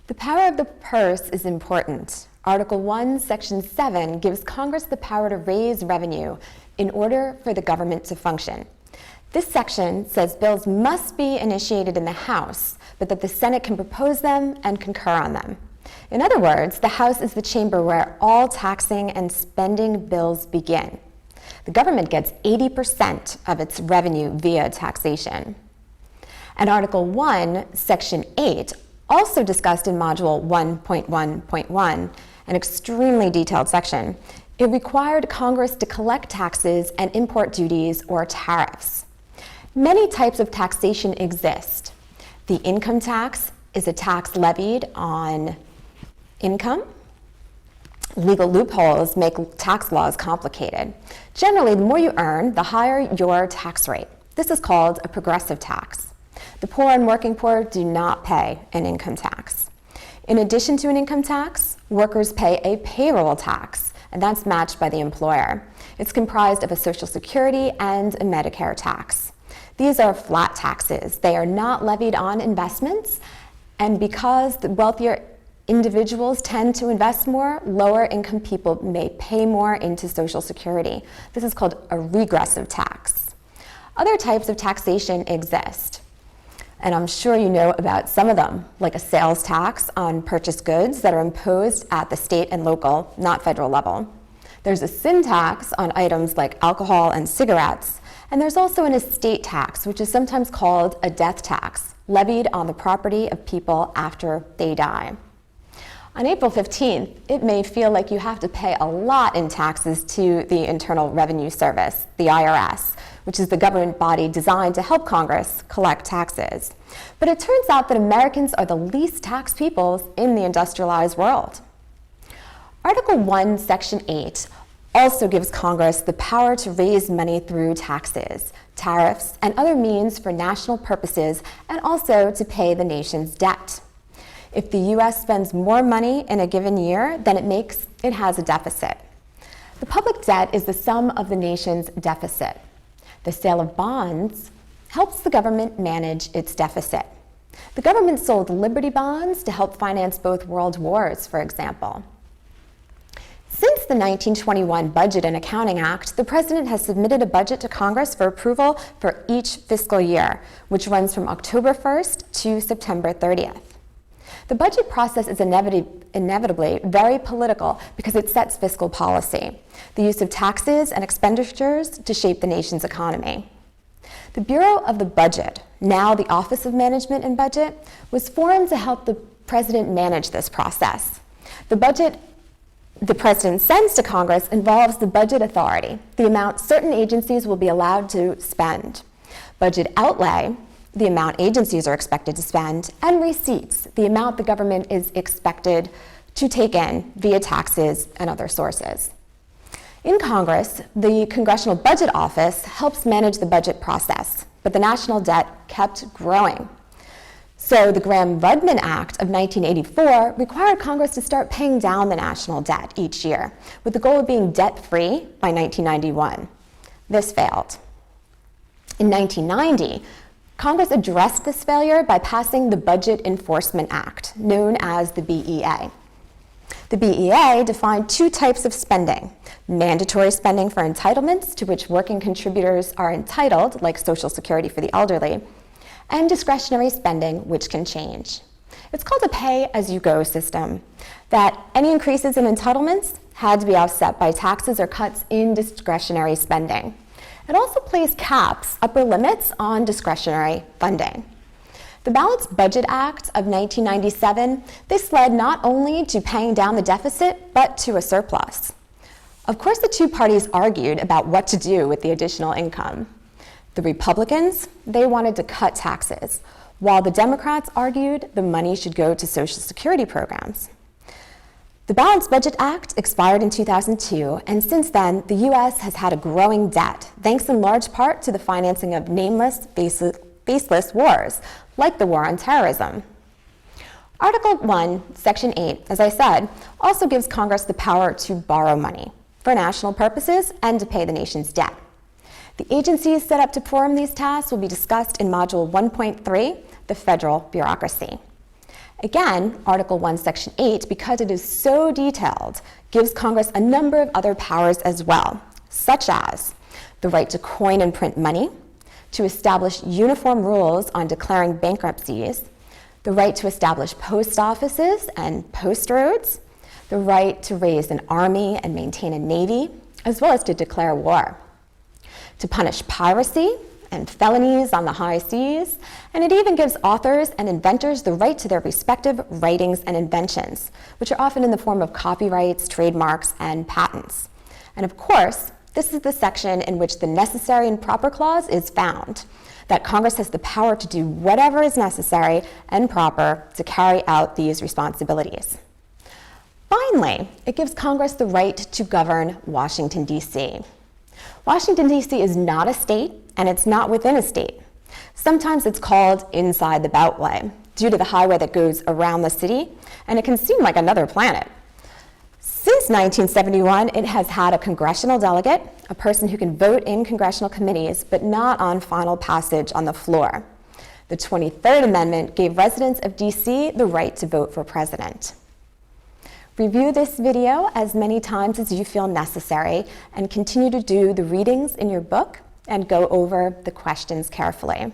The power of the purse is important. Article 1, Section 7 gives Congress the power to raise revenue in order for the government to function. This section says bills must be initiated in the House, but that the Senate can propose them and concur on them. In other words, the House is the chamber where all taxing and spending bills begin. The government gets 80% of its revenue via taxation. And Article 1, Section 8, also discussed in Module 1.1.1, an extremely detailed section, it required Congress to collect taxes and import duties or tariffs. Many types of taxation exist. The income tax is a tax levied on income. Legal loopholes make tax laws complicated. Generally, the more you earn, the higher your tax rate. This is called a progressive tax. The poor and working poor do not pay an income tax. In addition to an income tax, workers pay a payroll tax, and that's matched by the employer. It's comprised of a Social Security and a Medicare tax. These are flat taxes. They are not levied on investments, and because the wealthier individuals tend to invest more, lower income people may pay more into Social Security. This is called a regressive tax. Other types of taxation exist, and I'm sure you know about some of them, like a sales tax on purchased goods that are imposed at the state and local, not federal level. There's a sin tax on items like alcohol and cigarettes, and there's also an estate tax, which is sometimes called a death tax, levied on the property of people after they die. On April 15th, it may feel like you have to pay a lot in taxes to the Internal Revenue Service, the IRS, which is the government body designed to help Congress collect taxes. But it turns out that Americans are the least taxed peoples in the industrialized world. Article 1, Section 8 also gives Congress the power to raise money through taxes, tariffs, and other means for national purposes, and also to pay the nation's debt. If the U.S. spends more money in a given year than it has a deficit. The public debt is the sum of the nation's deficit. The sale of bonds helps the government manage its deficit. The government sold Liberty bonds to help finance both world wars, for example. Since the 1921 Budget and Accounting Act, the President has submitted a budget to Congress for approval for each fiscal year, which runs from October 1st to September 30th. The budget process is inevitably very political because it sets fiscal policy, the use of taxes and expenditures to shape the nation's economy. The Bureau of the Budget, now the Office of Management and Budget, was formed to help the President manage this process. The budget the President sends to Congress involves the budget authority, the amount certain agencies will be allowed to spend, budget outlay, the amount agencies are expected to spend, and receipts, the amount the government is expected to take in via taxes and other sources. In Congress, the Congressional Budget Office helps manage the budget process, but the national debt kept growing. So the Gramm-Rudman Act of 1984 required Congress to start paying down the national debt each year, with the goal of being debt-free by 1991. This failed. In 1990, Congress addressed this failure by passing the Budget Enforcement Act, known as the BEA. The BEA defined two types of spending: mandatory spending for entitlements to which working contributors are entitled, like Social Security for the elderly, and discretionary spending, which can change. It's called a pay-as-you-go system, that any increases in entitlements had to be offset by taxes or cuts in discretionary spending. It also placed caps, upper limits, on discretionary funding. The Balanced Budget Act of 1997, this led not only to paying down the deficit, but to a surplus. Of course, the two parties argued about what to do with the additional income. The Republicans, they wanted to cut taxes, while the Democrats argued the money should go to Social Security programs. The Balanced Budget Act expired in 2002, and since then, the U.S. has had a growing debt, thanks in large part to the financing of nameless, faceless wars, like the war on terrorism. Article 1, Section 8, as I said, also gives Congress the power to borrow money for national purposes and to pay the nation's debt. The agencies set up to perform these tasks will be discussed in Module 1.3, the Federal Bureaucracy. Again, Article 1, Section 8, because it is so detailed, gives Congress a number of other powers as well, such as the right to coin and print money, to establish uniform rules on declaring bankruptcies, the right to establish post offices and post roads, the right to raise an army and maintain a navy, as well as to declare war, to punish piracy and felonies on the high seas, and it even gives authors and inventors the right to their respective writings and inventions, which are often in the form of copyrights, trademarks, and patents. And of course, this is the section in which the necessary and proper clause is found, that Congress has the power to do whatever is necessary and proper to carry out these responsibilities. Finally, it gives Congress the right to govern Washington, D.C. Washington, D.C. is not a state, and it's not within a state. Sometimes it's called inside the Beltway, due to the highway that goes around the city, and it can seem like another planet. Since 1971, it has had a congressional delegate, a person who can vote in congressional committees, but not on final passage on the floor. The 23rd Amendment gave residents of D.C. the right to vote for president. Review this video as many times as you feel necessary and continue to do the readings in your book and go over the questions carefully.